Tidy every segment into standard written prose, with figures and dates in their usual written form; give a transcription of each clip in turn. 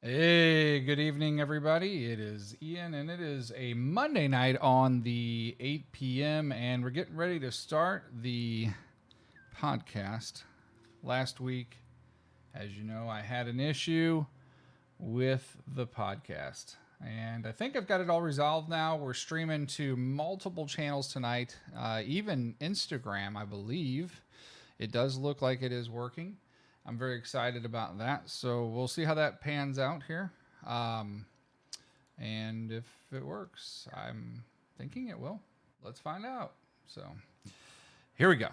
Hey, good evening, everybody. It is Ian, and it is a Monday night on the 8 p.m., and we're getting ready to start the podcast. Last week, as you know, I had an issue with the podcast, and I think I've got it all resolved now. We're streaming to multiple channels tonight, even Instagram, I believe. It does look like it is working. I'm very excited about that. So we'll see how that pans out here. And if it works, I'm thinking it will. Let's find out. So here we go.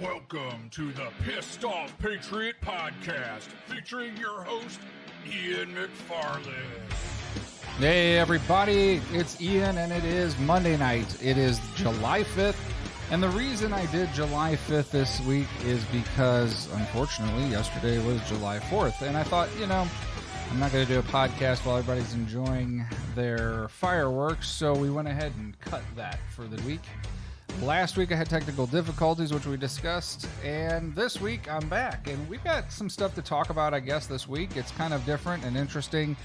Welcome to the Pissed Off Patriot Podcast, featuring your host, Ian McFarland. Hey, everybody. It's Ian, and it is Monday night. It is July 5th. And the reason I did July 5th this week is because, unfortunately, yesterday was July 4th. And I thought, I'm not going to do a podcast while everybody's enjoying their fireworks. So we went ahead and cut that for the week. Last week I had technical difficulties, which we discussed. And this week I'm back. And we've got some stuff to talk about, I guess, this week. It's kind of different and interesting.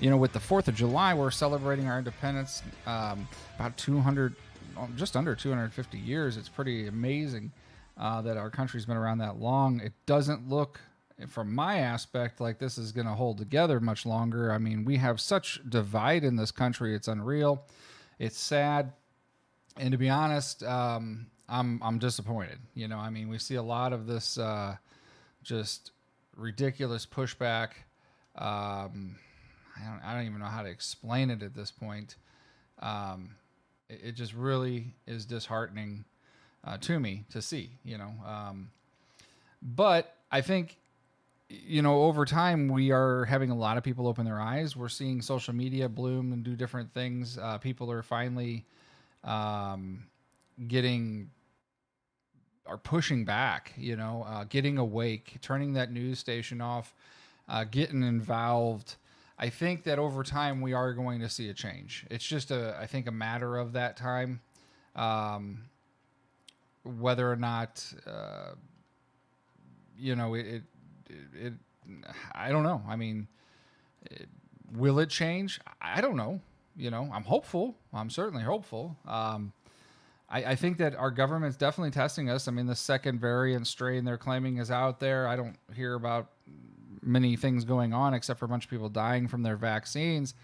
With the 4th of July, we're celebrating our independence about just under 250 years. It's pretty amazing that our country's been around that long. It doesn't look, from my aspect, like this is going to hold together much longer. I mean, we have such divide in this country. It's unreal. It's sad. And to be honest, I'm disappointed. We see a lot of this just ridiculous pushback. I don't even know how to explain it at this point. It just really is disheartening to me to see, But I think, over time, we are having a lot of people open their eyes. We're seeing social media bloom and do different things. People are finally are pushing back, getting awake, turning that news station off, getting involved. I think that over time we are going to see a change. It's just I think a matter of that time, whether or not, I don't know. I mean, will it change? I don't know. I'm hopeful. I'm certainly hopeful. I think that our government's definitely testing us. I mean, the second variant strain they're claiming is out there. I don't hear about many things going on except for a bunch of people dying from their vaccines.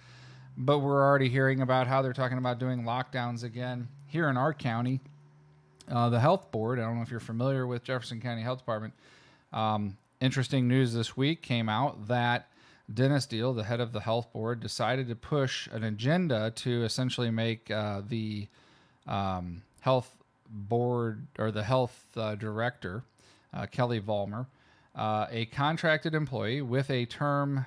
But we're already hearing about how they're talking about doing lockdowns again here in our county. The health board, I don't know if you're familiar with Jefferson County Health Department. Interesting news this week came out that Dennis Deal, the head of the health board, decided to push an agenda to essentially make the health board, or the health director, Kelly Vollmer, a contracted employee with a term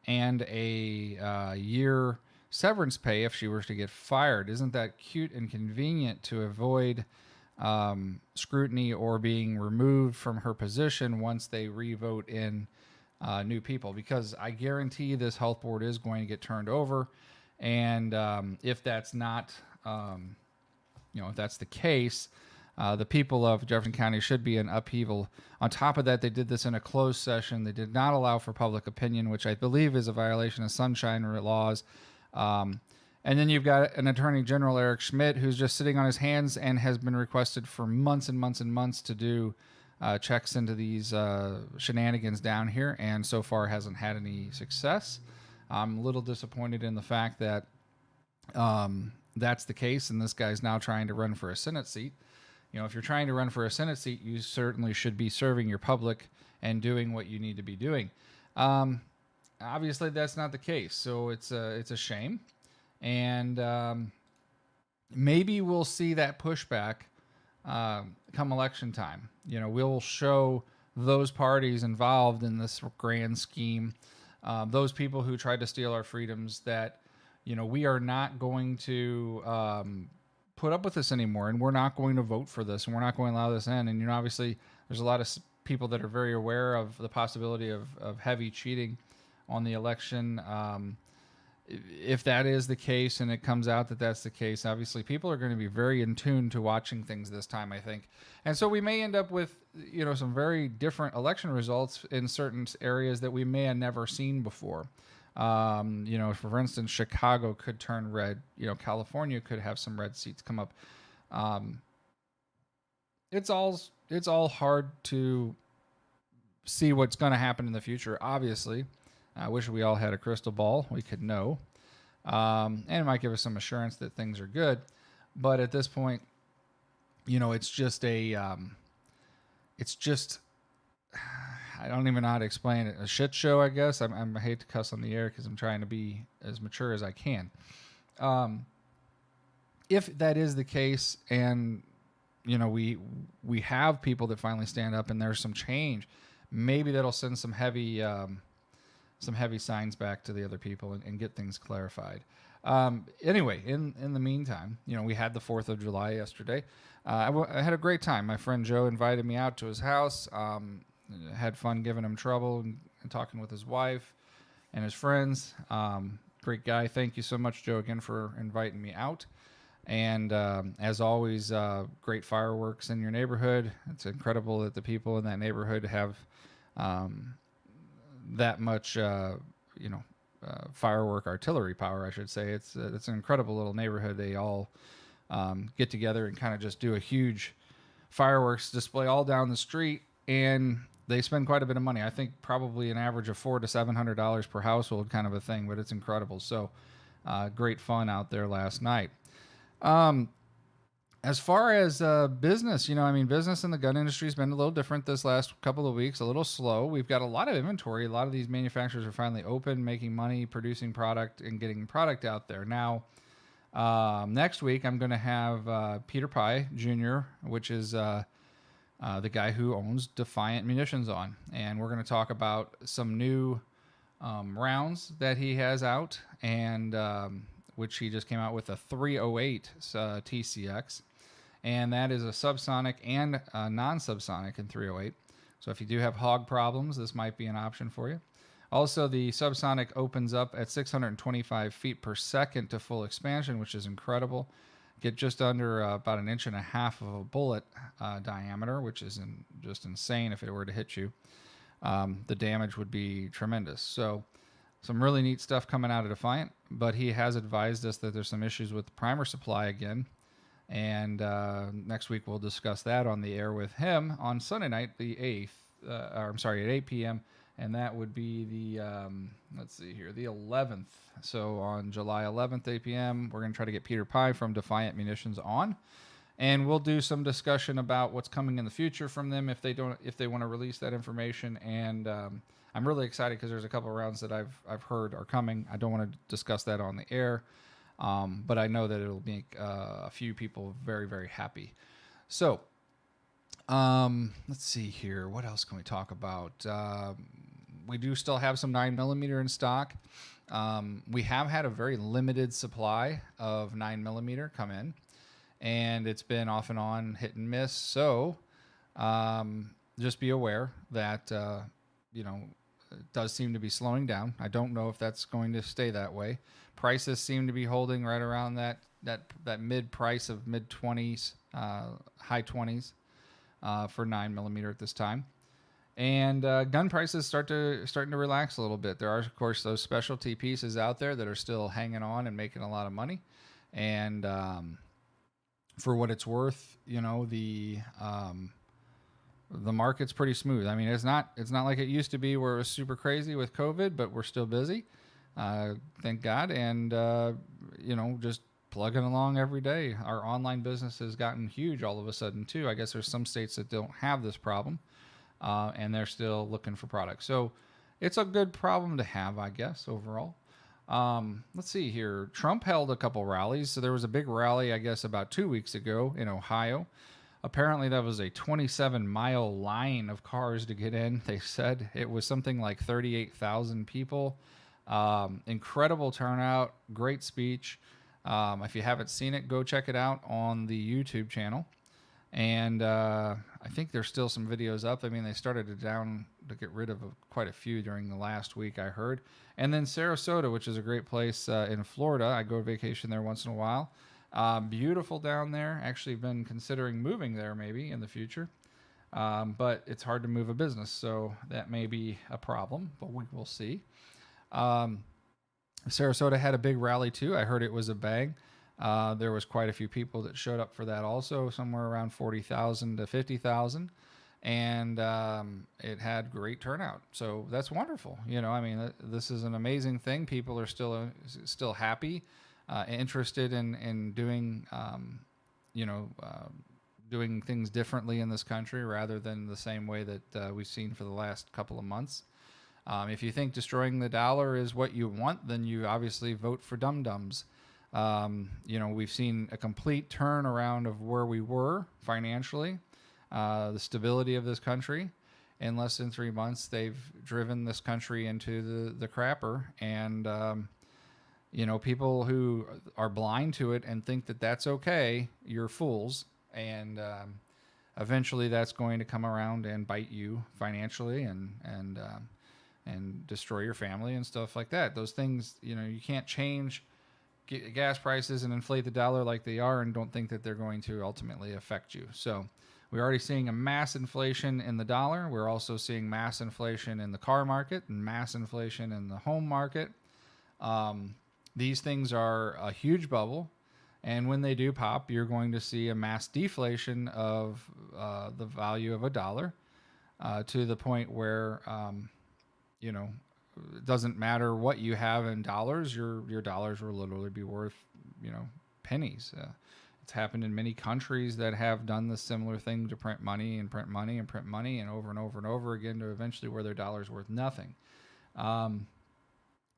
and a year severance pay if she were to get fired. Isn't that cute and convenient to avoid scrutiny or being removed from her position once they re-vote in new people? Because I guarantee this health board is going to get turned over. And if that's not, if that's the case, the people of Jefferson County should be in upheaval. On top of that, they did this in a closed session. They did not allow for public opinion, which I believe is a violation of sunshine laws. And then you've got an Attorney General, Eric Schmidt, who's just sitting on his hands and has been requested for months and months and months to do checks into these shenanigans down here, and so far hasn't had any success. I'm a little disappointed in the fact that that's the case, and this guy's now trying to run for a Senate seat. If you're trying to run for a Senate seat, you certainly should be serving your public and doing what you need to be doing. Obviously, that's not the case, so it's a shame. And maybe we'll see that pushback come election time. We'll show those parties involved in this grand scheme, those people who tried to steal our freedoms, that, we are not going to put up with this anymore, and we're not going to vote for this, and we're not going to allow this in. And obviously there's a lot of people that are very aware of the possibility of heavy cheating on the election. if that is the case and it comes out that that's the case, obviously people are going to be very in tune to watching things this time, I think. And so we may end up with, some very different election results in certain areas that we may have never seen before. For instance, Chicago could turn red. California could have some red seats come up. It's all hard to see what's going to happen in the future. Obviously, I wish we all had a crystal ball. We could know, and it might give us some assurance that things are good. But at this point, it's just I don't even know how to explain it. A shit show, I guess. I hate to cuss on the air because I'm trying to be as mature as I can. If that is the case, and we have people that finally stand up, and there's some change, maybe that'll send some heavy signs back to the other people and get things clarified. Anyway, in the meantime, we had the 4th of July yesterday. I had a great time. My friend Joe invited me out to his house. Had fun giving him trouble and talking with his wife and his friends. Great guy. Thank you so much, Joe, again for inviting me out. And as always, great fireworks in your neighborhood. It's incredible that the people in that neighborhood have that much, firework artillery power, I should say. It's an incredible little neighborhood. They all get together and kind of just do a huge fireworks display all down the street, and they spend quite a bit of money. I think probably an average of $400 to $700 per household, kind of a thing, but it's incredible. So great fun out there last night. As far as business, business in the gun industry has been a little different this last couple of weeks, a little slow. We've got a lot of inventory. A lot of these manufacturers are finally open, making money, producing product, and getting product out there. Now, next week, I'm going to have Peter Pye Jr., which is the guy who owns Defiant Munitions on. And we're going to talk about some new rounds that he has out, and which he just came out with a 308 TCX. And that is a subsonic and non-subsonic in 308. So if you do have hog problems, this might be an option for you. Also, the subsonic opens up at 625 feet per second to full expansion, which is incredible. Get just under about 1.5 inches of a bullet diameter, which is just insane if it were to hit you. The damage would be tremendous. So some really neat stuff coming out of Defiant, but he has advised us that there's some issues with the primer supply again. And next week we'll discuss that on the air with him on Sunday night, the 8th, at 8 p.m. And that would be the, the 11th. So on July 11th, 8 p.m., we're going to try to get Peter Pye from Defiant Munitions on. And we'll do some discussion about what's coming in the future from them if they want to release that information. And I'm really excited because there's a couple of rounds that I've heard are coming. I don't want to discuss that on the air. But I know that it'll make a few people very, very happy. So, let's see here. What else can we talk about? We do still have some 9mm in stock. We have had a very limited supply of 9mm come in, and it's been off and on, hit and miss. So, just be aware that, it does seem to be slowing down. I don't know if that's going to stay that way. Prices seem to be holding right around that mid price of mid 20s, high 20s for 9mm at this time. And gun prices starting to relax a little bit. There are, of course, those specialty pieces out there that are still hanging on and making a lot of money. And for what it's worth, the market's pretty smooth. I mean, it's not like it used to be where it was super crazy with COVID, but we're still busy. Thank God. And, just plugging along every day. Our online business has gotten huge all of a sudden too. I guess there's some states that don't have this problem, and they're still looking for products. So it's a good problem to have, I guess, overall. Let's see here. Trump held a couple rallies. So there was a big rally, I guess, about 2 weeks ago in Ohio. Apparently that was a 27-mile line of cars to get in. They said it was something like 38,000 people. Incredible turnout, great speech. If you haven't seen it, go check it out on the YouTube channel. And I think there's still some videos up. I mean, they started to get rid of quite a few during the last week, I heard. And then Sarasota, which is a great place in Florida. I go vacation there once in a while. Beautiful down there. Actually, been considering moving there maybe in the future. But it's hard to move a business, so that may be a problem, but we will see. Sarasota had a big rally too. I heard it was a bang. There was quite a few people that showed up for that also, somewhere around 40,000 to 50,000. And it had great turnout. So that's wonderful. I mean, this is an amazing thing. People are still happy, interested in doing, doing things differently in this country rather than the same way that we've seen for the last couple of months. If you think destroying the dollar is what you want, then you obviously vote for dum-dums. We've seen a complete turnaround of where we were financially, the stability of this country. In less than 3 months, they've driven this country into the crapper. And, people who are blind to it and think that that's okay, you're fools. And eventually that's going to come around and bite you financially and destroy your family and stuff like that. Those things, you can't change gas prices and inflate the dollar like they are and don't think that they're going to ultimately affect you. So we're already seeing a mass inflation in the dollar. We're also seeing mass inflation in the car market and mass inflation in the home market. These things are a huge bubble. And when they do pop, you're going to see a mass deflation of the value of a dollar to the point where, it doesn't matter what you have in dollars, your dollars will literally be worth, pennies. It's happened in many countries that have done the similar thing to print money and print money and print money and over and over and over again to eventually where their dollar's worth nothing.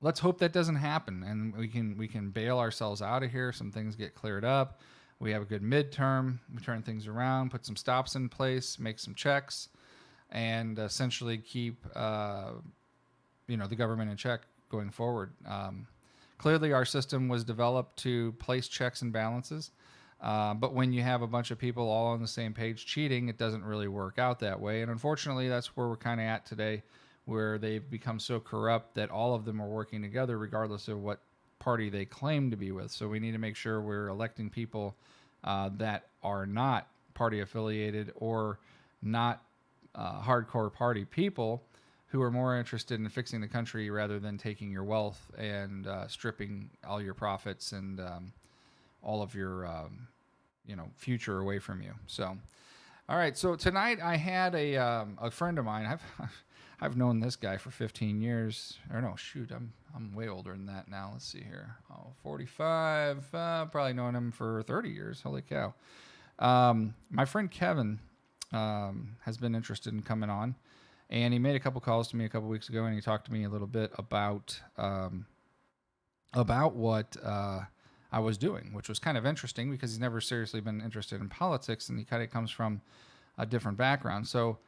Let's hope that doesn't happen and we can bail ourselves out of here. Some things get cleared up. We have a good midterm. We turn things around, put some stops in place, make some checks, and essentially keep the government in check going forward. Clearly, our system was developed to place checks and balances. But when you have a bunch of people all on the same page cheating, it doesn't really work out that way. And unfortunately, that's where we're kind of at today, where they've become so corrupt that all of them are working together regardless of what party they claim to be with. So we need to make sure we're electing people that are not party affiliated or not hardcore party people who are more interested in fixing the country rather than taking your wealth and stripping all your profits and all of your future away from you. So, all right. So tonight I had a friend of mine. I've known this guy for 15 years. Or no, shoot, I'm way older than that now. Let's see here. 45. Probably known him for 30 years. Holy cow. My friend Kevin has been interested in coming on. And he made a couple calls to me a couple weeks ago, and he talked to me a little bit about what I was doing, which was kind of interesting because he's never seriously been interested in politics, and he kind of comes from a different background. So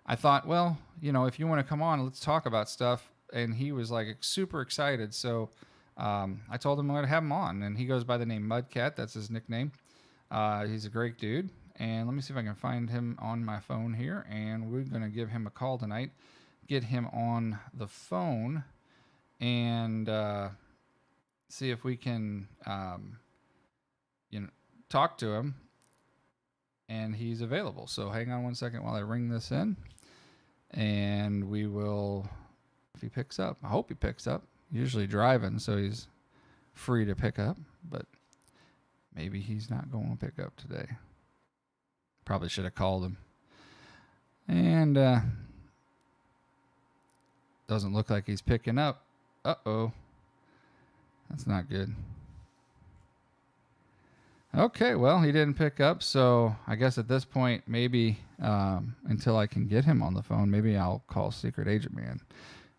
I thought, well, if you want to come on, let's talk about stuff. And he was like super excited. So I told him I'm going to have him on, and he goes by the name MuddKat. That's his nickname. He's a great dude. And let me see if I can find him on my phone here. And we're going to give him a call tonight, get him on the phone, and see if we can, talk to him. And he's available. So hang on one second while I ring this in. And we will, if he picks up, I hope he picks up. Usually driving, so he's free to pick up. But maybe he's not going to pick up today. Probably should have called him. And doesn't look like he's picking up. Uh-oh. That's not good. Okay, well, he didn't pick up, so I guess at this point, maybe until I can get him on the phone, maybe I'll call Secret Agent Man.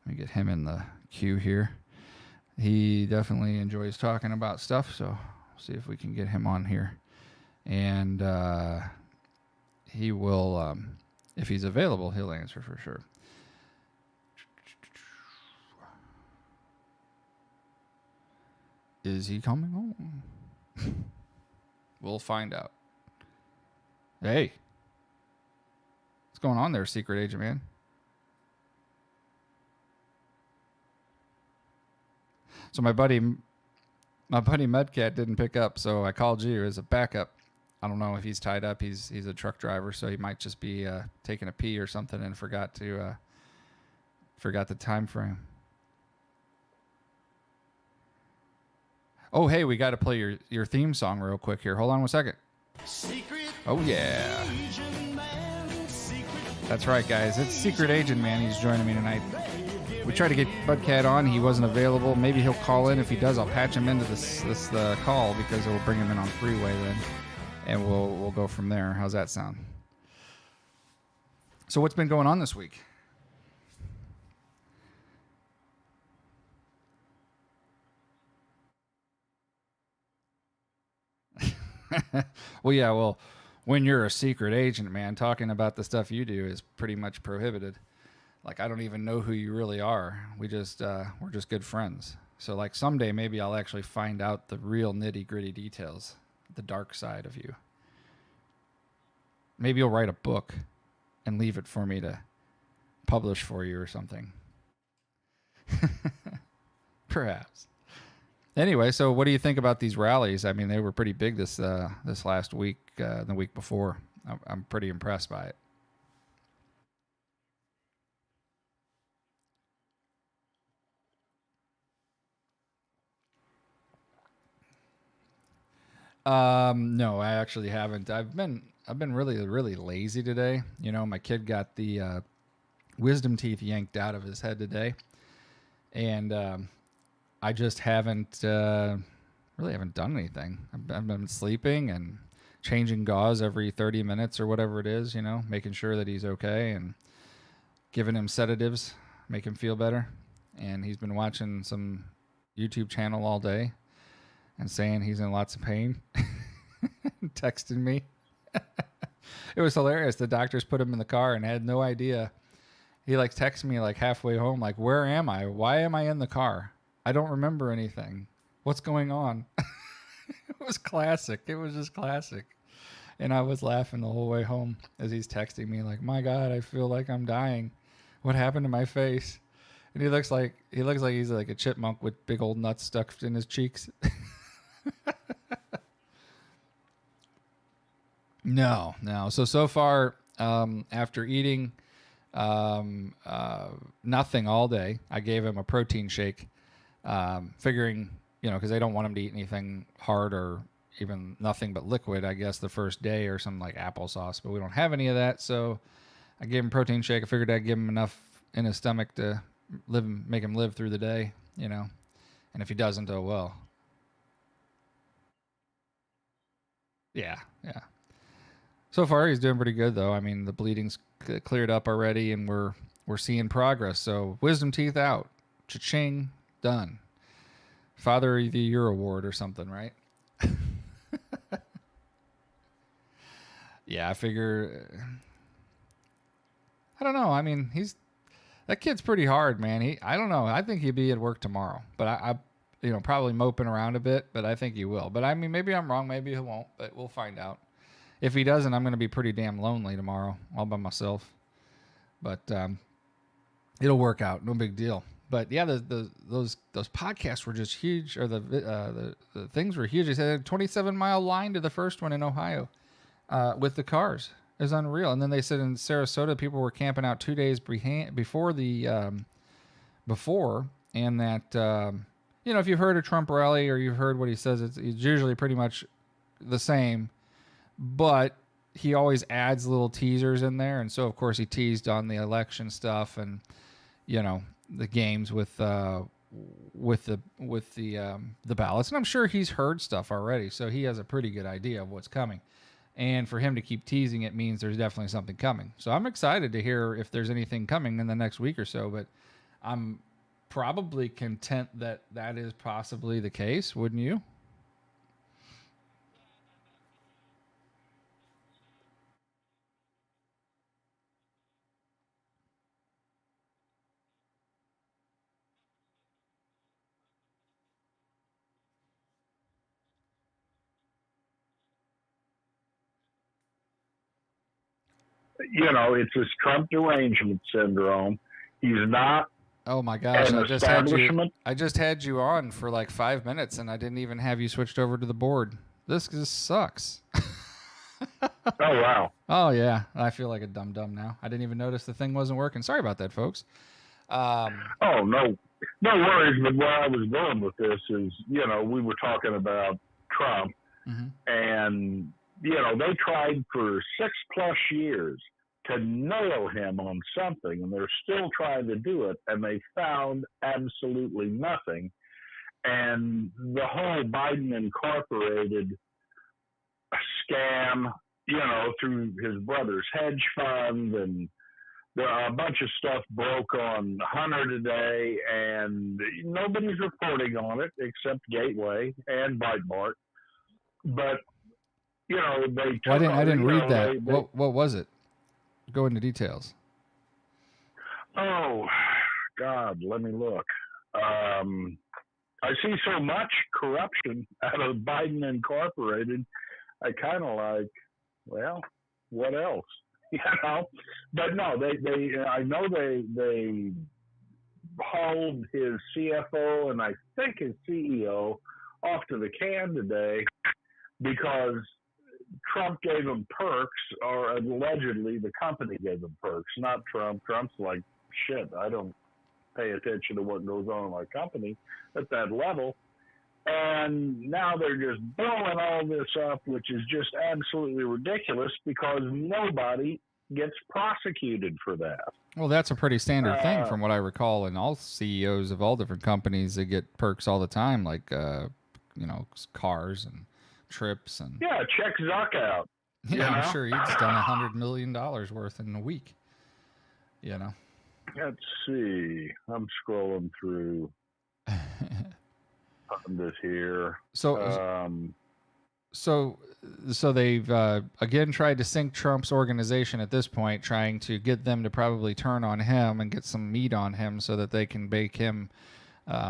Let me get him in the queue here. He definitely enjoys talking about stuff, so we'll see if we can get him on here. And he will, if he's available, he'll answer for sure. Is he coming on? We'll find out. Hey, What's going on there, secret agent man? So my buddy MuddKat didn't pick up, so I called you as a backup. I don't know if he's tied up. He's a truck driver, so he might just be taking a pee or something and forgot the time frame. Oh, hey, we got to play your theme song real quick here. Hold on 1 second. Oh yeah, that's right, guys. It's Secret Agent Man. He's joining me tonight. We tried to get MuddKat on. He wasn't available. Maybe he'll call in. If he does, I'll patch him into this call because it will bring him in on freeway then, and we'll go from there. How's that sound? So what's been going on this week? Well, when you're a secret agent, man, talking about the stuff you do is pretty much prohibited. Like, I don't even know who you really are. We're just good friends. So like someday maybe I'll actually find out the real nitty gritty details, the dark side of you. Maybe you'll write a book and leave it for me to publish for you or something. Perhaps. Anyway, so what do you think about these rallies? I mean, they were pretty big this last week, the week before. I'm pretty impressed by it. No, I actually haven't. I've been really lazy today. You know, my kid got the wisdom teeth yanked out of his head today, and I just haven't done anything. I've been sleeping and changing gauze every 30 minutes or whatever it is. You know, making sure that he's okay and giving him sedatives, make him feel better. And he's been watching some YouTube channel all day and saying he's in lots of pain. Texting me. It was hilarious. The doctors put him in the car and had no idea. He like texted me like halfway home, like, where am I? Why am I in the car? I don't remember anything. What's going on? It was classic. It was just classic. And I was laughing the whole way home as he's texting me like, my God, I feel like I'm dying. What happened to my face? And he looks like he's like a chipmunk with big old nuts stuck in his cheeks. No, no. So far, after eating nothing all day, I gave him a protein shake, figuring, because I don't want him to eat anything hard or even nothing but liquid, I guess, the first day or something like applesauce. But we don't have any of that, so I gave him a protein shake. I figured I'd give him enough in his stomach to make him live through the day, And if he doesn't, oh well. Yeah, yeah. So far, he's doing pretty good, though. I mean, the bleeding's cleared up already, and we're seeing progress. So, wisdom teeth out, cha-ching, done. Father of the Year award or something, right? Yeah, I figure. I don't know. I mean, that kid's pretty hard, man. I don't know. I think he'd be at work tomorrow, but probably moping around a bit. But I think he will. But I mean, maybe I'm wrong. Maybe he won't. But we'll find out. If he doesn't, I'm going to be pretty damn lonely tomorrow, all by myself. But it'll work out, no big deal. But yeah, those podcasts were just huge, or the things were huge. They said a 27-mile line to the first one in Ohio with the cars. It was unreal. And then they said in Sarasota, people were camping out 2 days before, and that if you've heard a Trump rally or you've heard what he says, it's usually pretty much the same. But he always adds little teasers in there, and so of course he teased on the election stuff and the games with the ballots. And I'm sure he's heard stuff already, so he has a pretty good idea of what's coming. And for him to keep teasing it means there's definitely something coming. So I'm excited to hear if there's anything coming in the next week or so. But I'm probably content that is possibly the case, wouldn't you? It's this Trump derangement syndrome. He's not Oh my gosh! an establishment. I just had you on for like 5 minutes, and I didn't even have you switched over to the board. This just sucks. Oh, wow. Oh yeah, I feel like a dum now. I didn't even notice the thing wasn't working. Sorry about that, folks. Oh, no worries. But where I was going with this is, we were talking about Trump, and they tried for 6+ years to nail him on something, and they're still trying to do it, and they found absolutely nothing. And the whole Biden Incorporated scam, through his brother's hedge fund, and a bunch of stuff broke on Hunter today, and nobody's reporting on it except Gateway and Breitbart. But they. I didn't read that. What was it? Go into details. Oh God, let me look. I see so much corruption out of Biden Incorporated. I kind of like, well, what else? But no, I know they hauled his CFO and I think his CEO off to the can today because Trump gave him perks, or allegedly the company gave him perks, not Trump. Trump's like, shit, I don't pay attention to what goes on in my company at that level. And now they're just blowing all this up, which is just absolutely ridiculous because nobody gets prosecuted for that. Well, that's a pretty standard thing from what I recall, and all CEOs of all different companies, they get perks all the time, like, cars and trips. And yeah, check Zuck out. Yeah, I'm sure he's done $100 million worth in a week. Let's see. I'm scrolling through this here. So they've again tried to sink Trump's organization at this point, trying to get them to probably turn on him and get some meat on him so that they can bake him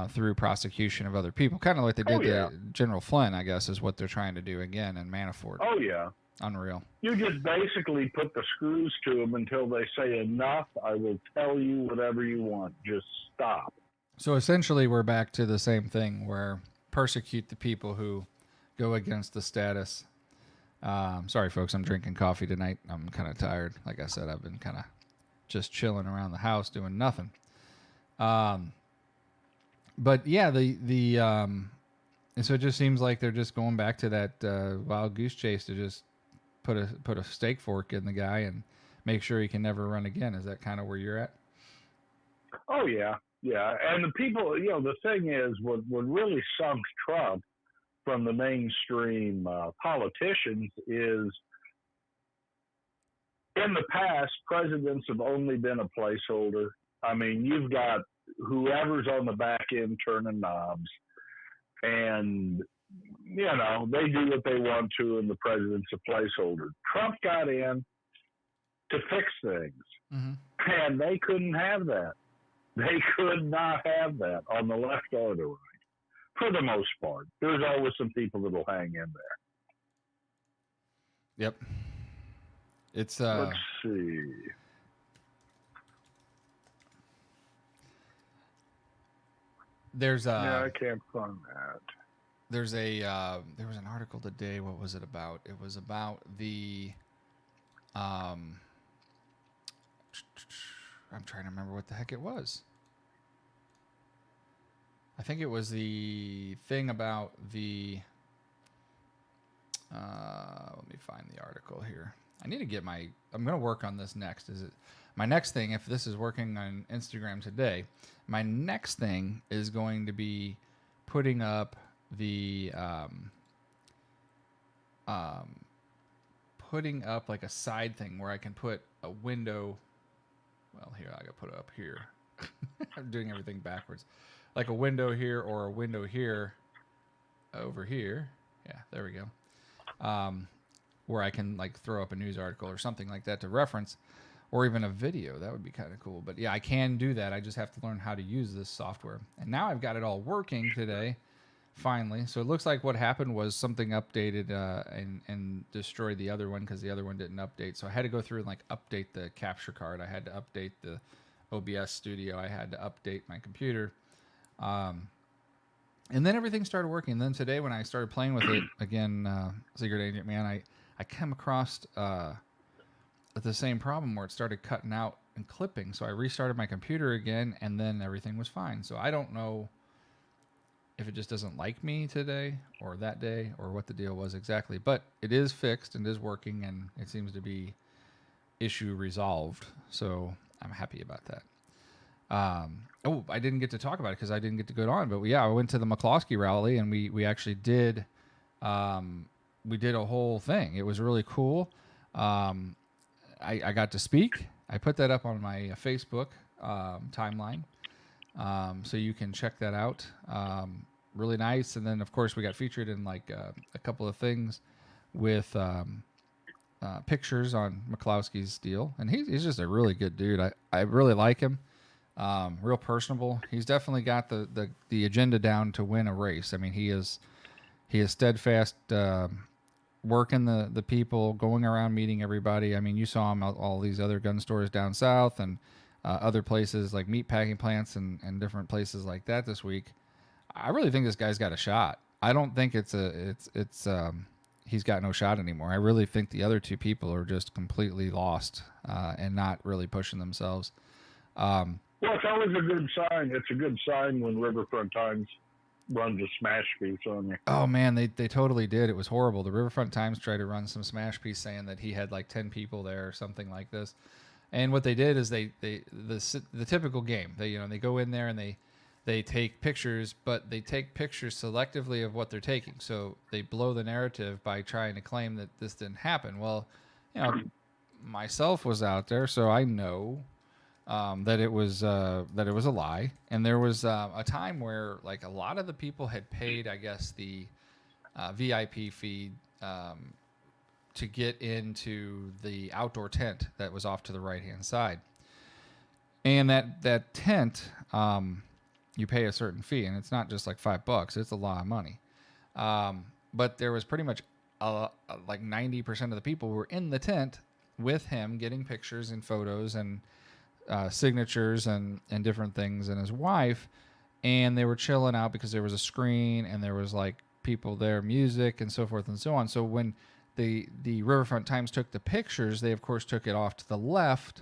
through prosecution of other people. Kind of like they did to General Flynn, I guess, is what they're trying to do again in Manafort. Oh, yeah. Unreal. You just basically put the screws to them until they say enough. I will tell you whatever you want. Just stop. So essentially we're back to the same thing where persecute the people who go against the status. Sorry, folks, I'm drinking coffee tonight. I'm kind of tired. Like I said, I've been kind of just chilling around the house doing nothing. But yeah, and so it just seems like they're just going back to that wild goose chase to just put a steak fork in the guy and make sure he can never run again. Is that kind of where you're at? Oh, yeah. Yeah. And the people, the thing is, what really sunk Trump from the mainstream politicians is in the past, presidents have only been a placeholder. I mean, you've got whoever's on the back end turning knobs, and they do what they want to, and the president's a placeholder. Trump got in to fix things, and they couldn't have that. They could not have that on the left or the right, for the most part. There's always some people that will hang in there. Yep. It's let's see. There's I can't find that. There's there was an article today. What was it about? It was about the I'm trying to remember what the heck it was. I think it was the thing about the let me find the article here. I need to get I'm going to work on this next. My next thing, if this is working on Instagram today, my next thing is going to be putting up putting up like a side thing where I can put a window. Well, here, I got to put it up here. I'm doing everything backwards. Like a window here or a window here over here. Yeah, there we go. Where I can like throw up a news article or something like that to reference, or even a video. That would be kind of cool. But yeah, I can do that. I just have to learn how to use this software. And now I've got it all working today. finally. So it looks like what happened was something updated and destroyed the other one because the other one didn't update. So I had to go through and like update the capture card. I had to update the OBS studio. I had to update my computer. And then everything started working. And then today when I started playing with it again, Secret Agent Man, I came across the same problem where it started cutting out and clipping. So I restarted my computer again, and then everything was fine. So I don't know if it just doesn't like me today or that day or what the deal was exactly. But it is fixed and is working, and it seems to be issue resolved. So I'm happy about that. I didn't get to talk about it because I didn't get to go on. But I went to the McCloskey rally, and we actually did we did a whole thing. It was really cool. I got to speak. I put that up on my Facebook timeline, so you can check that out. Really nice. And then, of course, we got featured in like a couple of things with pictures on McCloskey's deal. And he's just a really good dude. I really like him. Real personable. He's definitely got the agenda down to win a race. I mean, he is steadfast. Working the people, going around meeting everybody. I mean, you saw him at all these other gun stores down south and other places like meat packing plants and different places like that this week. I really think this guy's got a shot. I don't think he's got no shot anymore. I really think the other two people are just completely lost and not really pushing themselves. Well, it's always a good sign. It's a good sign when Riverfront Times runs a smash piece on you. Oh man, they totally did. It was horrible. The Riverfront Times tried to run some smash piece saying that he had like 10 people there or something like this. And what they did is the typical game. They go in there and they take pictures, but they take pictures selectively of what they're taking. So they blow the narrative by trying to claim that this didn't happen. Well, myself was out there, so I know that it was a lie. And there was a time where like a lot of the people had paid, I guess, the VIP fee to get into the outdoor tent that was off to the right hand side. And that tent, you pay a certain fee, and it's not just like $5; it's a lot of money. But there was pretty much like 90% of the people were in the tent with him, getting pictures and photos and signatures and different things, and his wife, and they were chilling out because there was a screen and there was like people there, music and so forth and so on. So when the Riverfront Times took the pictures, they of course took it off to the left,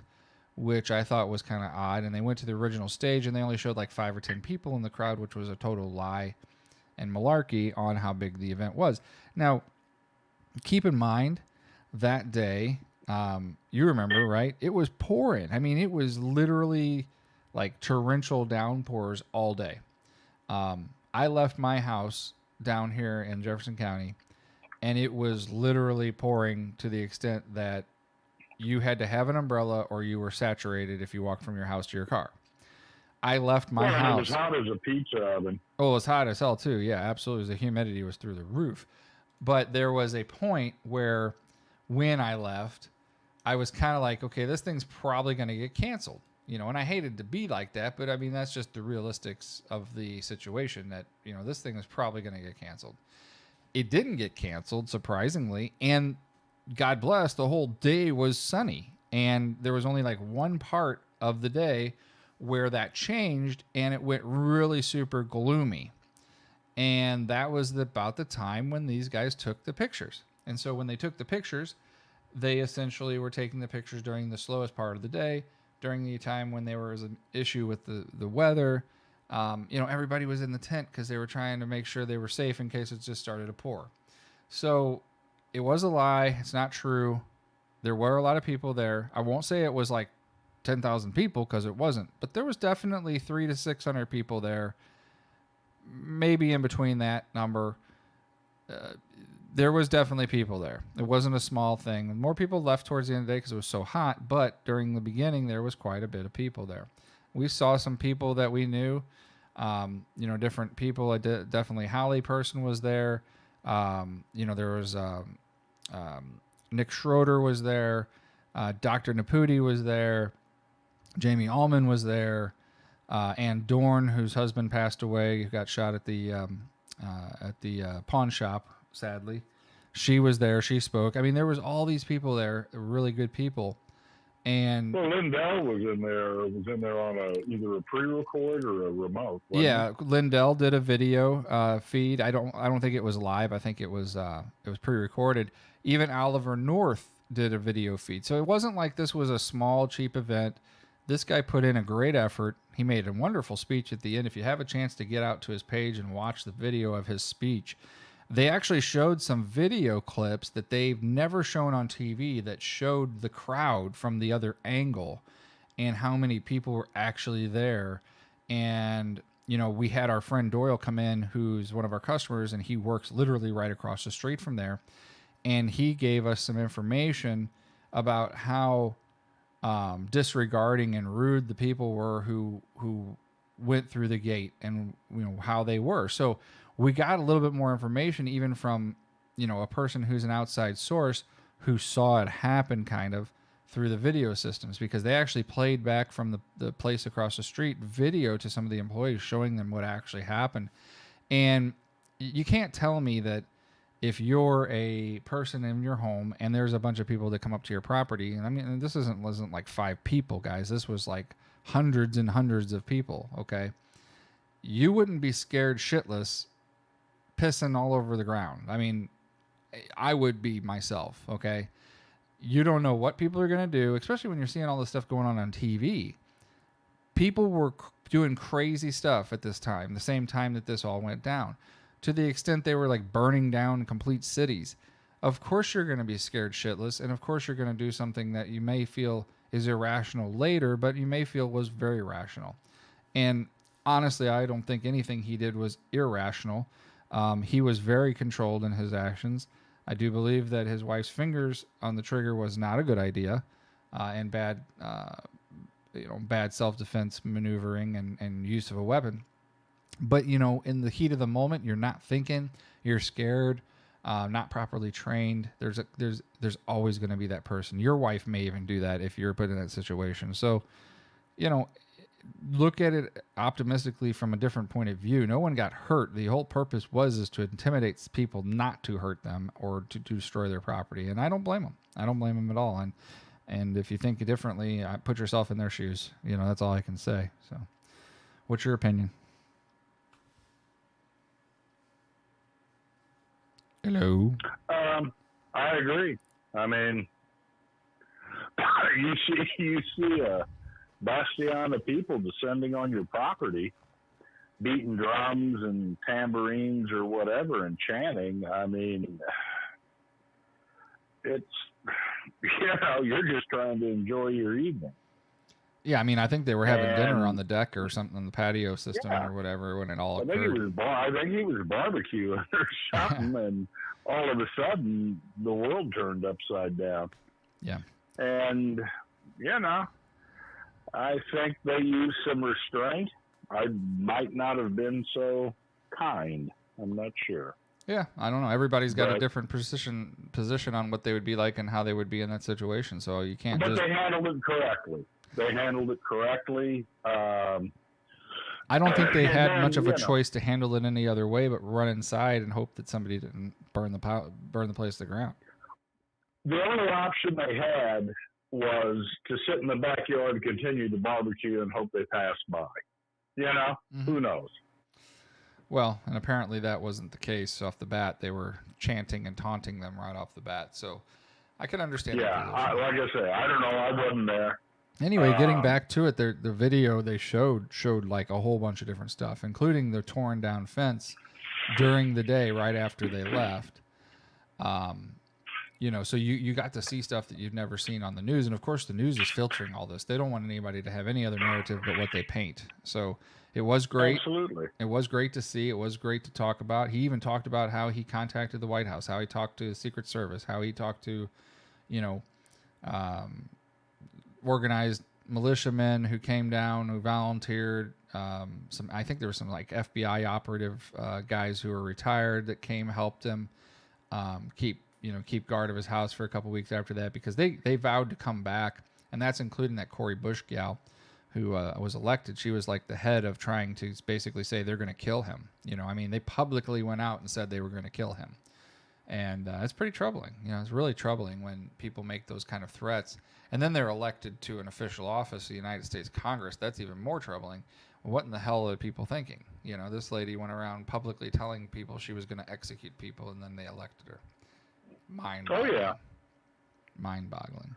which I thought was kind of odd, and they went to the original stage and they only showed like 5 or 10 people in the crowd, which was a total lie and malarkey on how big the event was. Now, keep in mind that day, you remember, right? It was pouring. I mean, it was literally like torrential downpours all day. I left my house down here in Jefferson County, and it was literally pouring to the extent that you had to have an umbrella or you were saturated if you walked from your house to your car. I left my house. It was hot as a pizza oven. Oh, it was hot as hell too. Yeah, absolutely. The humidity was through the roof. But there was a point where when I left, I was kind of like, okay, this thing's probably going to get canceled. And I hated to be like that, but I mean, that's just the realistics of the situation that, this thing is probably going to get canceled. It didn't get canceled, surprisingly. And God bless, the whole day was sunny. And there was only like one part of the day where that changed and it went really super gloomy. And that was about the time when these guys took the pictures. And so when they took the pictures, they essentially were taking the pictures during the slowest part of the day, during the time when there was an issue with the weather. Everybody was in the tent because they were trying to make sure they were safe in case it just started to pour. So it was a lie. It's not true. There were a lot of people there. I won't say it was like 10,000 people because it wasn't, but there was definitely 300 to 600 people there, maybe in between that number. There was definitely people there. It wasn't a small thing. More people left towards the end of the day because it was so hot, but during the beginning, there was quite a bit of people there. We saw some people that we knew, different people. Definitely Holly person was there. There was Nick Schroeder was there. Dr. Naputi was there. Jamie Allman was there. Ann Dorn, whose husband passed away, who got shot at the at the pawn shop. Sadly, she was there. She spoke. I mean, there was all these people there, really good people, and Well, Lindell was in there. Was in there on either a pre-record or a remote. Wasn't yeah, Lindell did a video feed. I don't think it was live. I think it was pre-recorded. Even Oliver North did a video feed. So it wasn't like this was a small cheap event. This guy put in a great effort. He made a wonderful speech at the end. If you have a chance to get out to his page and watch the video of his speech, they actually showed some video clips that they've never shown on TV that showed the crowd from the other angle and how many people were actually there. And, you know, we had our friend Doyle come in, who's one of our customers, and he works literally right across the street from there. And he gave us some information about how disregarding and rude the people were who went through the gate, and, you know, how they were. So we got a little bit more information even from, you know, a person who's an outside source who saw it happen kind of through the video systems, because they actually played back from the place across the street video to some of the employees showing them what actually happened. And you can't tell me that if you're a person in your home and there's a bunch of people that come up to your property, and I mean, this wasn't like 5 people, guys. This was like hundreds and hundreds of people, okay? You wouldn't be scared shitless pissing all over the ground. I mean, I would be myself, okay? You don't know what people are going to do, especially when you're seeing all this stuff going on TV. People were doing crazy stuff at this time, the same time that this all went down, to the extent they were like burning down complete cities. Of course you're going to be scared shitless, and of course you're going to do something that you may feel is irrational later, but you may feel was very rational. And honestly, I don't think anything he did was irrational. He was very controlled in his actions. I do believe that his wife's fingers on the trigger was not a good idea, and bad self-defense maneuvering and use of a weapon. But, you know, in the heat of the moment, you're not thinking, you're scared, not properly trained. There's always going to be that person. Your wife may even do that if you're put in that situation. So, you know, look at it optimistically from a different point of view. No one got hurt. The whole purpose is to intimidate people not to hurt them or to destroy their property. And I don't blame them. I don't blame them at all. And if you think differently, put yourself in their shoes. You know, that's all I can say. So what's your opinion? Hello. I agree. I mean, you see a bastion of people descending on your property, beating drums and tambourines or whatever and chanting. I mean, it's, you know, you're just trying to enjoy your evening. Yeah, I mean, I think they were having dinner on the deck or something on the patio system or whatever when it all occurred. I think he was barbecuing or something, and all of a sudden the world turned upside down. Yeah. And, you know, I think they used some restraint. I might not have been so kind. I'm not sure. Yeah, I don't know. Everybody's got a different position on what they would be like and how they would be in that situation. So you can't. But they handled it correctly. I don't think they had much of a choice to handle it any other way, but run inside and hope that somebody didn't burn the place to the ground. The only option they had was to sit in the backyard and continue to barbecue and hope they passed by. You know, Who knows? Well, and apparently that wasn't the case off the bat. They were chanting and taunting them right off the bat. So I can understand. Yeah, like I say, I don't know. I wasn't there. Anyway, getting back to it, the video they showed like a whole bunch of different stuff, including the torn down fence during the day right after they left. You know, so you got to see stuff that you've never seen on the news. And, of course, the news is filtering all this. They don't want anybody to have any other narrative but what they paint. So it was great. Absolutely. It was great to see. It was great to talk about. He even talked about how he contacted the White House, how he talked to the Secret Service, how he talked to, you know, organized militiamen who came down, who volunteered. I think there were some like FBI operative guys who were retired that came, helped him keep guard of his house for a couple weeks after that, because they vowed to come back, and that's including that Cori Bush gal who was elected, she was like the head of trying to basically say they're going to kill him. I mean, they publicly went out and said they were going to kill him. And it's pretty troubling. It's really troubling when people make those kind of threats. And then they're elected to an official office, the United States Congress. That's even more troubling. What in the hell are people thinking? This lady went around publicly telling people she was going to execute people, and then they elected her. Mind-boggling. Oh, yeah. Mind-boggling.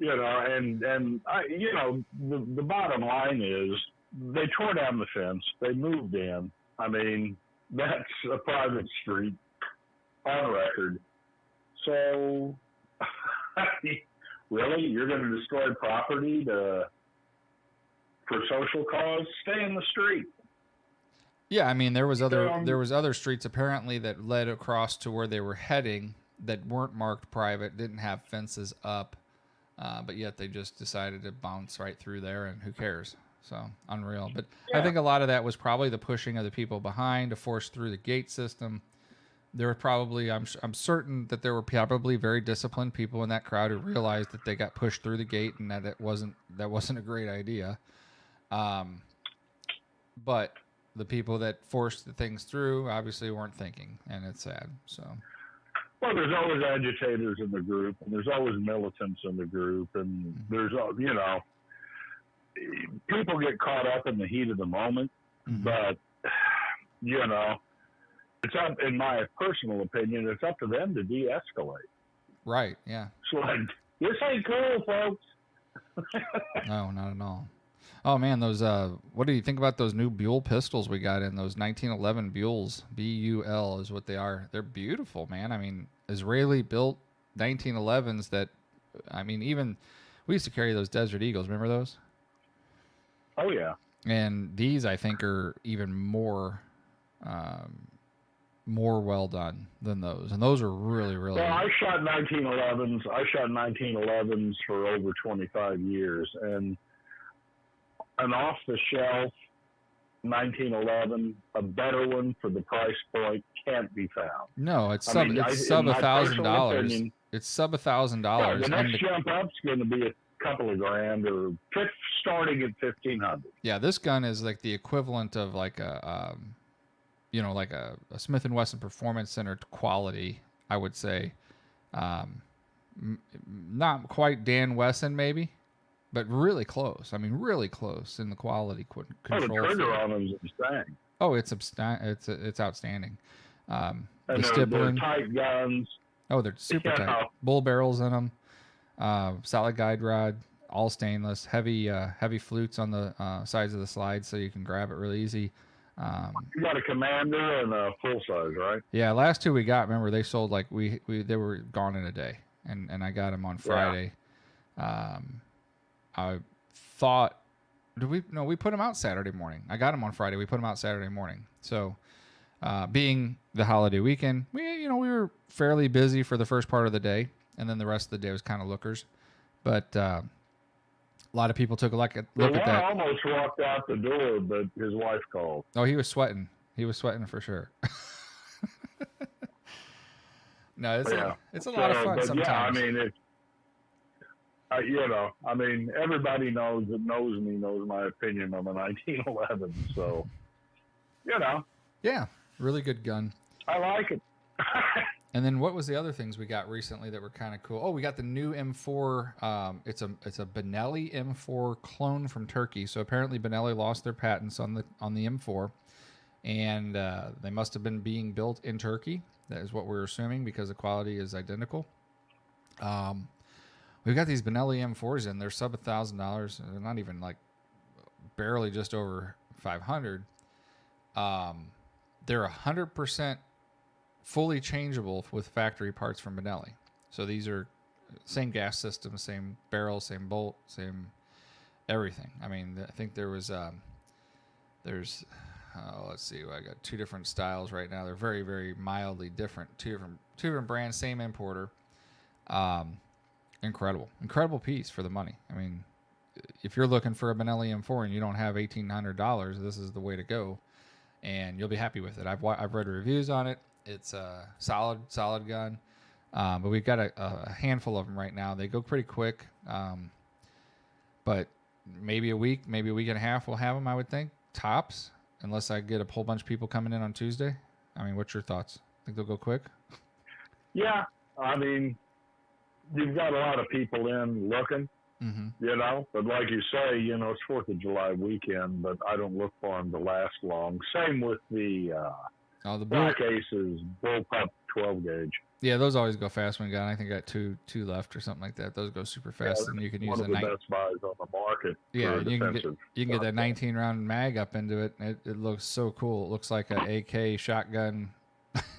And the bottom line is they tore down the fence. They moved in. I mean, that's a private street on record. So, really, you're going to destroy property for social cause? Stay in the street. Yeah, I mean, there was other streets apparently that led across to where they were heading that weren't marked private, didn't have fences up. But yet they just decided to bounce right through there, and who cares? So unreal. But yeah. I think a lot of that was probably the pushing of the people behind to force through the gate system. There were probably, I'm certain that there were probably very disciplined people in that crowd who realized that they got pushed through the gate and that wasn't a great idea. But the people that forced the things through obviously weren't thinking, and it's sad. So. Well, there's always agitators in the group, and there's always militants in the group, and there's, people get caught up in the heat of the moment, but, it's up, in my personal opinion, it's up to them to de-escalate. Right, yeah. It's like, this ain't cool, folks. No, not at all. Oh, man, those, what do you think about those new Buell pistols we got in? Those 1911 Buells, B-U-L is what they are. They're beautiful, man. I mean, Israeli-built 1911s that, I mean, even, we used to carry those Desert Eagles. Remember those? Oh, yeah. And these, I think, are even more well done than those. And those are really, really... Well, I shot 1911s for over 25 years, and an off-the-shelf 1911, a better one for the price point, can't be found. No, it's sub $1,000. It's sub $1,000. Yeah, the next jump up's going to be a couple of grand, or starting at $1,500. Yeah, this gun is like the equivalent of like a Smith & Wesson Performance Center quality, I would say. Not quite Dan Wesson, maybe. But really close. I mean, really close in the quality control. Oh, the trigger on them is insane. Oh, it's outstanding. And they're tight guns. Oh, they're super tight. Bull barrels in them. Solid guide rod, all stainless. Heavy flutes on the sides of the slide, so you can grab it really easy. You got a Commander and a full size, right? Yeah, last two we got. Remember, they sold like they were gone in a day, and I got them on Friday. Yeah. I thought, we put them out Saturday morning. I got them on Friday. We put them out Saturday morning. So, being the holiday weekend, we were fairly busy for the first part of the day, and then the rest of the day was kind of lookers. But a lot of people took a look at that. I almost walked out the door, but his wife called. Oh, he was sweating. He was sweating for sure. No, it's a lot of fun sometimes. Yeah, I mean, everybody knows my opinion on the 1911. So, Yeah, really good gun. I like it. And then what was the other things we got recently that were kind of cool? Oh, we got the new M4. It's a Benelli M4 clone from Turkey. So apparently Benelli lost their patents on the M4, and they must have been being built in Turkey. That is what we're assuming because the quality is identical. We've got these Benelli M4s in. They're sub $1,000. They're not even like barely just over 500. They're 100% fully changeable with factory parts from Benelli. So these are same gas system, same barrel, same bolt, same everything. I mean, I think let's see. I got two different styles right now. They're very, very mildly different. Two different brands, same importer. Incredible piece for the money. I mean, if you're looking for a Benelli M4 and you don't have $1,800, this is the way to go, and you'll be happy with it. I've read reviews on it. It's a solid gun, but we've got a handful of them right now. They go pretty quick, but maybe a week and a half, we'll have them, I would think, tops, unless I get a whole bunch of people coming in on Tuesday. I mean, what's your thoughts? Think they'll go quick? Yeah, I mean, you've got a lot of people in looking, but like you say, it's 4th of July weekend, but I don't look for them to last long. Same with the Black Aces Bullpup 12 gauge. Yeah, those always go fast when you got. I think I got two left or something like that. Those go super fast, and you can use one of the best buys on the market. Yeah, you can get that 19-round mag up into it. It looks so cool. It looks like a AK shotgun,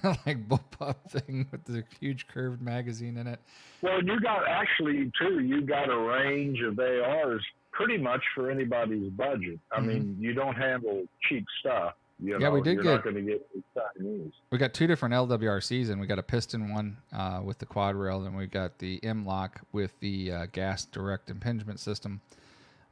like bullpup thing with the huge curved magazine in it. Well, you got a range of ARs pretty much for anybody's budget. I mean, you don't handle cheap stuff. We did not going to get Chinese. We got 2 different LWRCs, and we got a piston one with the quad rail, and we got the M-Lock with the gas direct impingement system,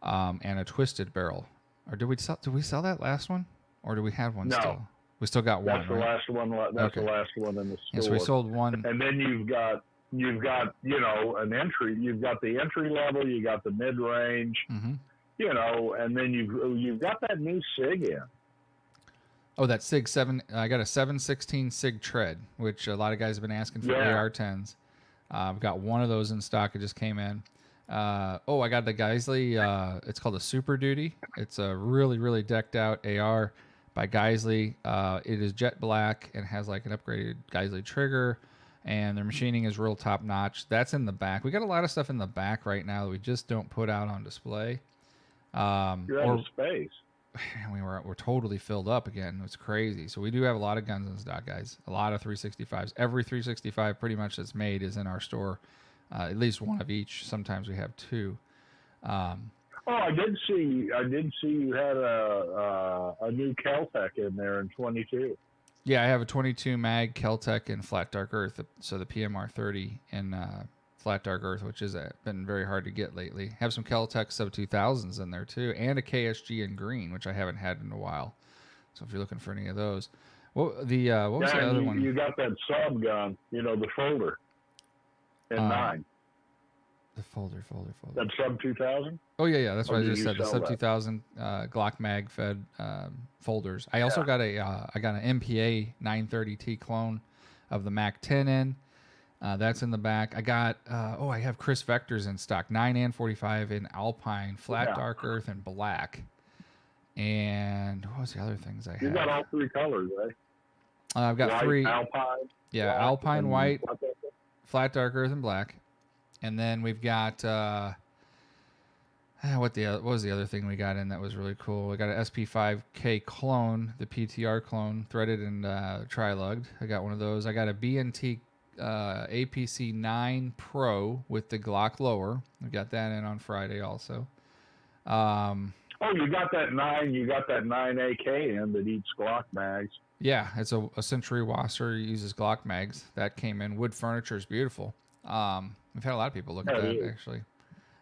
and a twisted barrel. Or did we sell that last one, or do we have one still? We still got one. That's the last one. That's the last one in the store. Yes, we sold one. And then you've got an entry. You've got the entry level. You got the mid range. And then you've got that new SIG in. Oh, that SIG 7. I got a 716 SIG tread, which a lot of guys have been asking for AR-10s. I've got one of those in stock. It just came in. I got the Geisley. It's called a Super Duty. It's a really, really decked out AR by Geisley. It is jet black and has like an upgraded Geisley trigger, and their machining is real top notch. That's in the back. We got a lot of stuff in the back right now that we just don't put out on display. You're out of space. We're totally filled up again. It's crazy. So we do have a lot of guns in stock, guys. A lot of 365s. Every 365 pretty much that's made is in our store. At least one of each. Sometimes we have 2. I did see you had a new Kel-Tec in there in 22. Yeah, I have a 22 mag Kel-Tec in flat dark earth. So the PMR 30 in flat dark earth, which has been very hard to get lately. Have some Kel-Tec sub 2000s in there too, and a KSG in green, which I haven't had in a while. So if you're looking for any of those, what was the other one? You got that sub gun, the folder in 9. The folder. That sub 2000. Oh yeah. That's what I just said. The sub 2000 Glock mag fed folders. I also got an MPA 930T clone of the Mac 10 in. That's in the back. I got, I have Chris Vectors in stock, 9 and 45 in Alpine, flat dark earth, and black. And what was the other things I had? You got all 3 colors, eh? I've got white, 3. Alpine. Yeah, Alpine, white, flat dark earth, and black. And then we've got, what was the other thing we got in that was really cool? We got an SP5K clone, the PTR clone, threaded and tri-lugged. I got one of those. I got a BNT APC 9 Pro with the Glock lower. We got that in on Friday also. You got that 9. You got that 9 AK in that eats Glock mags. Yeah, it's a Century Wasser, uses Glock mags. That came in. Wood furniture is beautiful. We've had a lot of people look at that actually.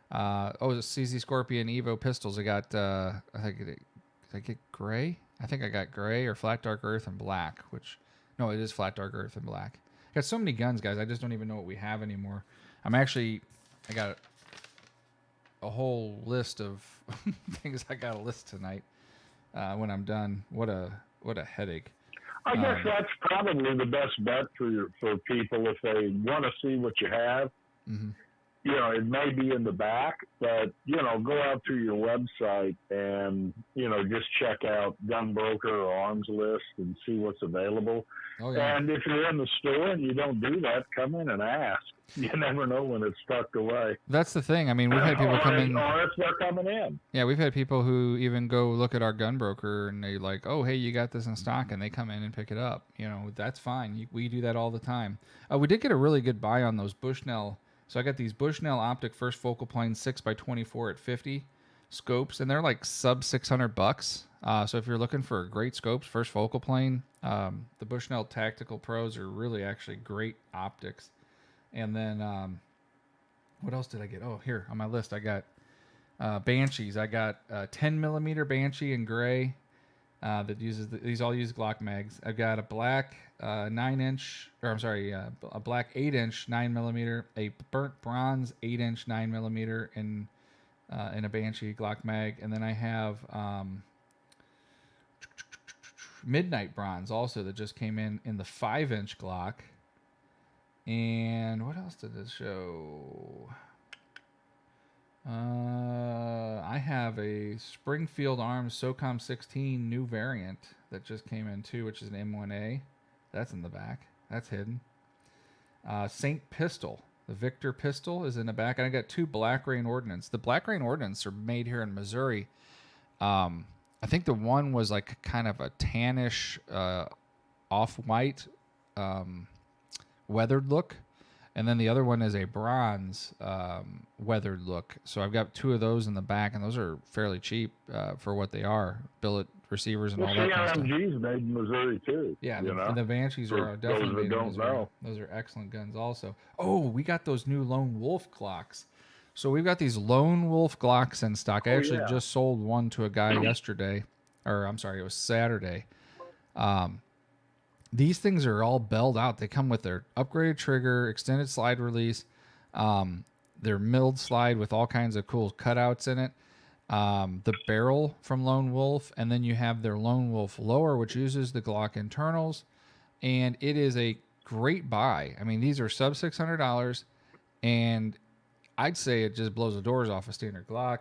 The CZ Scorpion Evo pistols. I got I think did I get gray? I think I got gray or flat dark earth and black. It is flat dark earth and black. Got so many guns, guys. I just don't even know what we have anymore. I got a whole list of things I got to list tonight when I'm done. What a headache. I guess that's probably the best bet for people if they want to see what you have. Mm-hmm. It may be in the back, but, go out to your website and, just check out Gunbroker or Arms List and see what's available. Oh, yeah. And if you're in the store and you don't do that, come in and ask. You never know when it's tucked away. That's the thing. I mean, we've had people come in. Or if they're coming in. Yeah, we've had people who even go look at our Gunbroker and they like, oh, hey, you got this in stock, and they come in and pick it up. That's fine. We do that all the time. We did get a really good buy on those Bushnell. So I got these Bushnell Optic first focal plane 6x24 at 50 scopes, and they're like sub $600. So if you're looking for great scopes, first focal plane, the Bushnell Tactical Pros are really actually great optics. And then what else did I get? Oh, here on my list I got Banshees. I got a 10 millimeter Banshee in gray that uses these all use Glock mags. I've got a black a black 8-inch 9 millimeter, a burnt bronze 8-inch 9 millimeter, and in a Banshee Glock mag. And then I have Midnight Bronze also that just came in the 5-inch Glock. And what else did this show? I have a Springfield Arms SOCOM 16 new variant that just came in too, which is an M1A. That's in the back. That's hidden. Saint Pistol. The Victor pistol is in the back. And I got 2 Black Rain Ordnance. The Black Rain Ordnance are made here in Missouri. I think the one was like kind of a tannish, off-white, weathered look. And then the other one is a bronze weathered look. So I've got 2 of those in the back, and those are fairly cheap for what they are. Billet receivers and all that kind of stuff. CRMG's made in Missouri too. Yeah, and the Banshees are definitely made in Missouri. Those are excellent guns also. Oh, we got those new Lone Wolf Glocks. So we've got these Lone Wolf Glocks in stock. I actually just sold one to a guy yesterday. Or I'm sorry, it was Saturday. These things are all belled out. They come with their upgraded trigger, extended slide release, their milled slide with all kinds of cool cutouts in it, the barrel from Lone Wolf, and then you have their Lone Wolf lower, which uses the Glock internals, and it is a great buy. I mean, these are sub $600, and I'd say it just blows the doors off a standard Glock.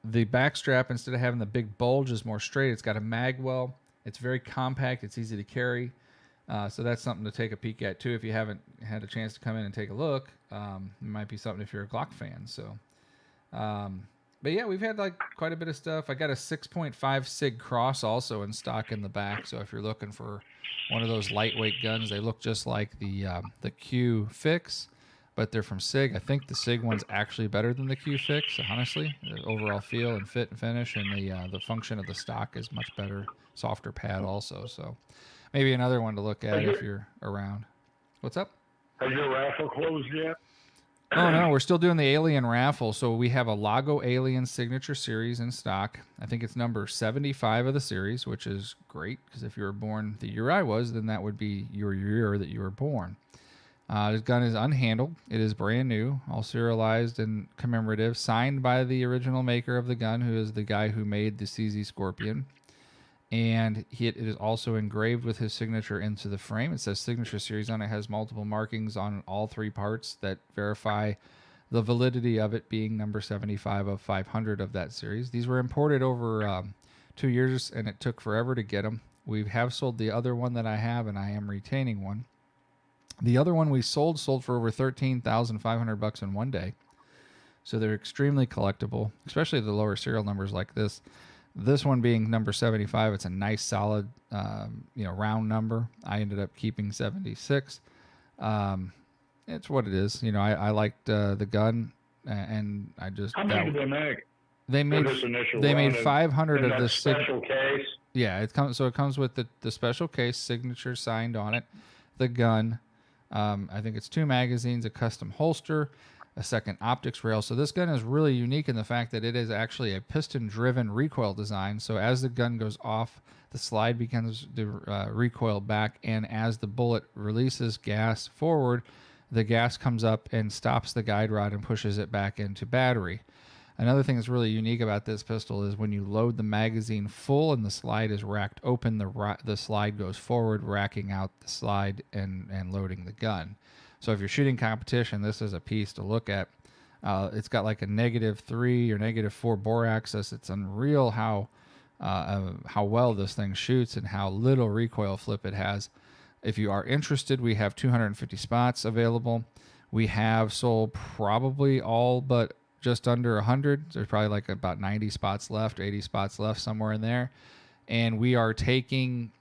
The back strap, instead of having the big bulge, is more straight. It's got a mag well. It's very compact. It's easy to carry. So that's something to take a peek at, too, if you haven't had a chance to come in and take a look. It might be something if you're a Glock fan. So, but, yeah, we've had, like, quite a bit of stuff. I got a 6.5 SIG Cross also in stock in the back. So if you're looking for one of those lightweight guns, they look just like the Q Fix, but they're from SIG. I think the SIG one's actually better than the Q Fix, honestly. The overall feel and fit and finish, and the function of the stock is much better. Softer pad also, so maybe another one to look at if you're around. What's up? Has your raffle closed yet? Oh, no, we're still doing the Alien raffle. So we have a Lago Alien Signature Series in stock. I think it's number 75 of the series, which is great, because if you were born the year I was, then that would be your year that you were born. This gun is unhandled. It is brand new, all serialized and commemorative, signed by the original maker of the gun, who is the guy who made the CZ Scorpion. And it is also engraved with his signature into the frame. It says Signature Series on it. It has multiple markings on all 3 parts that verify the validity of it being number 75 of 500 of that series. These were imported over 2 years, and it took forever to get them. We have sold the other one that I have, and I am retaining one. The other one we sold for over $13,500 in one day. So they're extremely collectible, especially the lower serial numbers like this. This one being number 75, it's a nice solid, round number. I ended up keeping 76. It's what it is. I liked the gun, and I just. How many did they make? They made 500 of this special case. Yeah, it comes with the special case, signature signed on it, the gun. I think it's 2 magazines, a custom holster, a second optics rail. So this gun is really unique in the fact that it is actually a piston-driven recoil design. So as the gun goes off, the slide becomes the recoil back, and as the bullet releases gas forward, the gas comes up and stops the guide rod and pushes it back into battery. Another thing that's really unique about this pistol is when you load the magazine full and the slide is racked open, the slide goes forward, racking out the slide and loading the gun. So if you're shooting competition, this is a piece to look at. It's got like a -3 or -4 bore axis. It's unreal how well this thing shoots and how little recoil flip it has. If you are interested, we have 250 spots available. We have sold probably all but just under 100. There's probably like about 90 spots left, 80 spots left, somewhere in there. And we are taking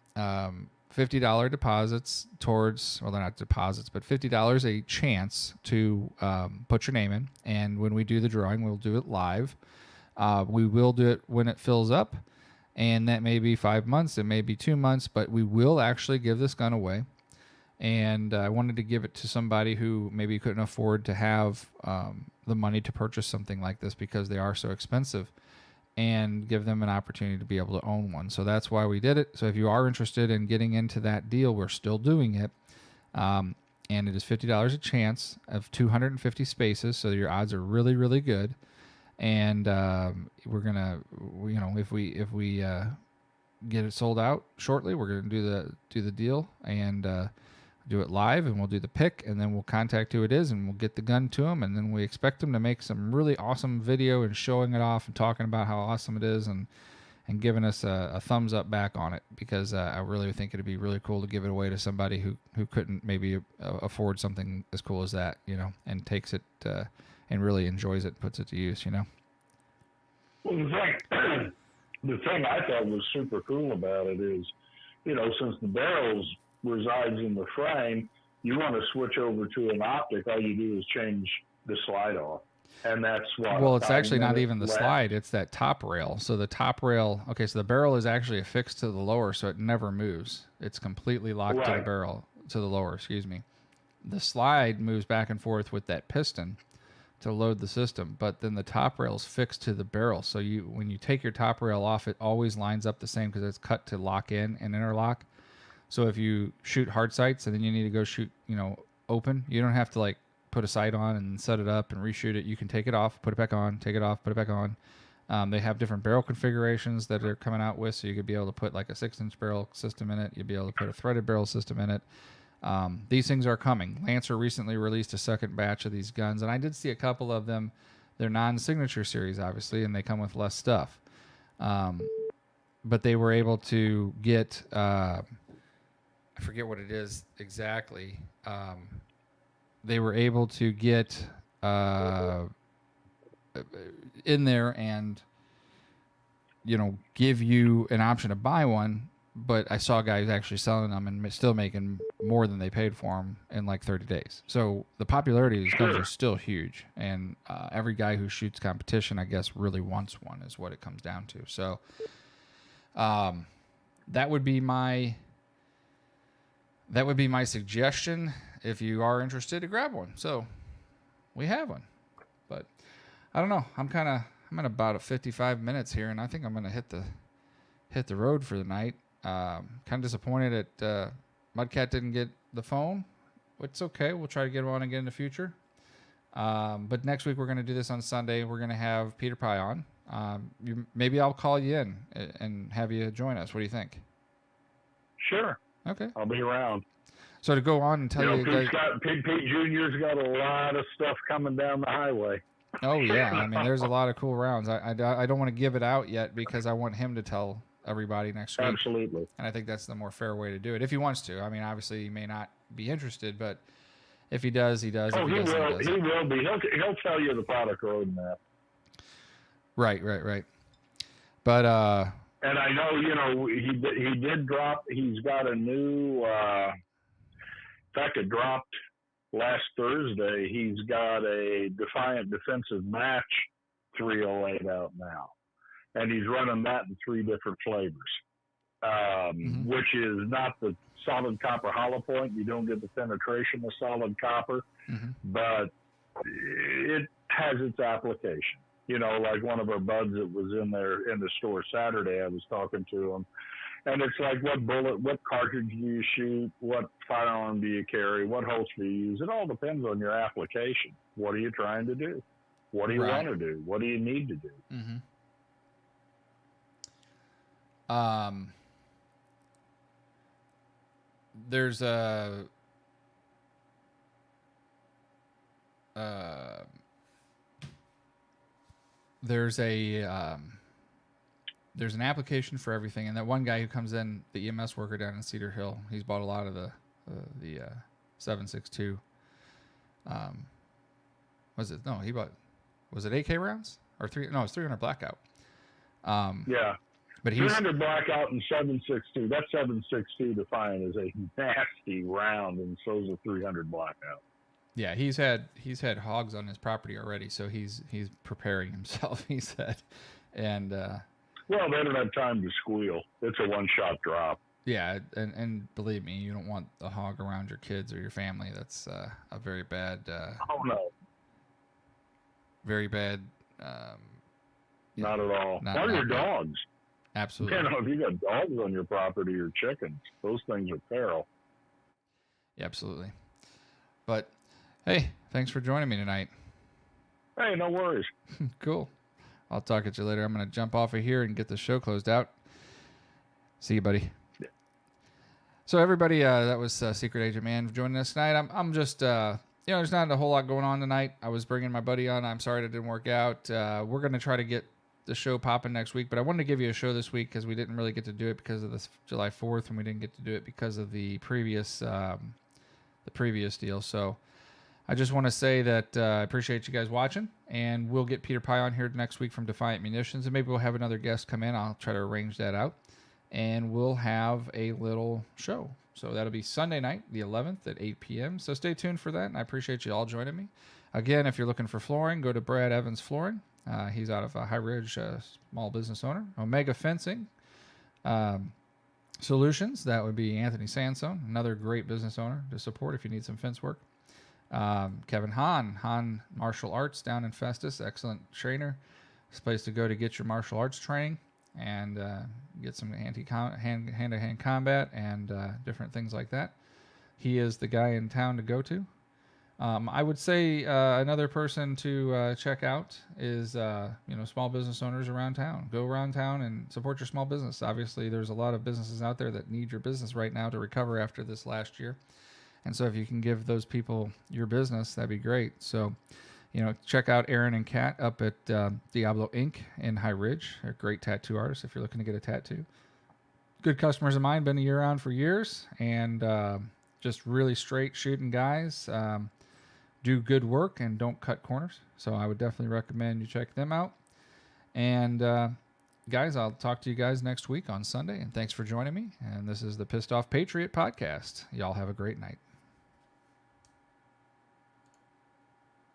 $50 deposits towards, well, they're not deposits, but $50 a chance to put your name in. And when we do the drawing, we'll do it live. We will do it when it fills up, and that may be 5 months, it may be 2 months, but we will actually give this gun away. And I wanted to give it to somebody who maybe couldn't afford to have the money to purchase something like this because they are so expensive, and give them an opportunity to be able to own one. So that's why we did it. So if you are interested in getting into that deal, we're still doing it. And it is $50 a chance of 250 spaces. So your odds are really, really good. and we're gonna, if we get it sold out shortly, we're gonna do the deal and do it live, and we'll do the pick, and then we'll contact who it is, and we'll get the gun to them, and then we expect them to make some really awesome video and showing it off and talking about how awesome it is, and giving us a thumbs up back on it, because I really think it'd be really cool to give it away to somebody who couldn't maybe afford something as cool as that, and takes it and really enjoys it, puts it to use, Well, the thing I thought was super cool about it is, since the barrels resides in the frame, you want to switch over to an optic, all you do is change the slide off. And that's what. Well, it's actually not even the slide; it's that top rail. So the top rail. Okay, so the barrel is actually affixed to the lower, so it never moves. It's completely locked to the barrel, to the lower. Excuse me. The slide moves back and forth with that piston to load the system, but then the top rail is fixed to the barrel. So when you take your top rail off, it always lines up the same because it's cut to lock in and interlock. So if you shoot hard sights and then you need to go shoot, open, you don't have to put a sight on and set it up and reshoot it. You can take it off, put it back on, take it off, put it back on. They have different barrel configurations that they're coming out with, so you could be able to put like a 6-inch barrel system in it. You'd be able to put a threaded barrel system in it. These things are coming. Lancer recently released a second batch of these guns, and I did see a couple of them. They're non-signature series, obviously, and they come with less stuff. But they were able to get, I forget what it is exactly. They were able to get in there and, give you an option to buy one. But I saw guys actually selling them and still making more than they paid for them in like 30 days. So the popularity of these guns are still huge. And every guy who shoots competition, I guess, really wants one is what it comes down to. So that would be my suggestion if you are interested to grab one. So we have one. But I don't know. I'm at about 55 minutes here, and I think I'm going to hit the road for the night. Kind of disappointed that MuddKat didn't get the phone. It's okay. We'll try to get him on again in the future. But next week we're going to do this on Sunday. We're going to have Peter Pie on. Maybe I'll call you in and have you join us. What do you think? Sure. Okay. I'll be around. So to go on and tell you guys, Pete Jr.'s got a lot of stuff coming down the highway. Oh yeah, I mean there's a lot of cool rounds. I don't want to give it out yet because I want him to tell everybody next week. Absolutely. And I think that's the more fair way to do it if he wants to. I mean, obviously he may not be interested, but if he does, he does. Oh, he will. He will be. He'll tell you the product roadmap. Right. But and I know he did drop. He's got a new. In fact, it dropped last Thursday. He's got a Defiant Defensive Match 308 out now, and he's running that in 3 different flavors, which is not the solid copper hollow point. You don't get the penetration of solid copper, but it has its application. Like one of our buds that was in the store Saturday, I was talking to him. And it's like, what cartridge do you shoot? What firearm do you carry? What holster do you use? It all depends on your application. What are you trying to do? What do you want to do? What do you need to do? There's an application for everything, and that one guy who comes in, the EMS worker down in Cedar Hill, he's bought a lot of the 7.62. Was it AK rounds or 3? No, it's 300 blackout. Yeah, but 300 blackout and 7.62. That 7.62 Defiant is a nasty round, and so is a 300 blackout. Yeah, he's had hogs on his property already, so he's preparing himself. He said, and. Well, they don't have time to squeal. It's a one-shot drop. Yeah, and believe me, you don't want a hog around your kids or your family. That's a very bad. Oh no. Very bad. Not at all. Or your dogs. Absolutely. If you got dogs on your property or chickens, those things are feral. Yeah, absolutely. But hey, thanks for joining me tonight. Hey, no worries. Cool. I'll talk at you later. I'm going to jump off of here and get the show closed out. See you, buddy. So everybody, that was Secret Agent Man joining us tonight. I'm just, there's not a whole lot going on tonight. I was bringing my buddy on. I'm sorry it didn't work out. We're going to try to get the show popping next week, but I wanted to give you a show this week because we didn't really get to do it because of this July 4th, and we didn't get to do it because of the previous deal. So I just want to say that I appreciate you guys watching, and we'll get Peter Pye on here next week from Defiant Munitions, and maybe we'll have another guest come in. I'll try to arrange that out, and we'll have a little show. So that'll be Sunday night, the 11th at 8 p.m. So stay tuned for that, and I appreciate you all joining me. Again, if you're looking for flooring, go to Brad Evans Flooring. He's out of High Ridge, small business owner. Omega Fencing Solutions, that would be Anthony Sansone, another great business owner to support if you need some fence work. Kevin Hahn Martial Arts down in Festus, excellent trainer. It's a place to go to get your martial arts training and get some hand-to-hand combat and different things like that. He is the guy in town to go to. I would say another person to check out is small business owners around town. Go around town and support your small business. Obviously, there's a lot of businesses out there that need your business right now to recover after this last year. And so if you can give those people your business, that'd be great. So, check out Aaron and Kat up at Diablo Inc. in High Ridge. They're great tattoo artists if you're looking to get a tattoo. Good customers of mine, been around for years, and just really straight shooting guys. Do good work and don't cut corners. So I would definitely recommend you check them out. And guys, I'll talk to you guys next week on Sunday. And thanks for joining me. And this is the Pissed Off Patriot podcast. Y'all have a great night.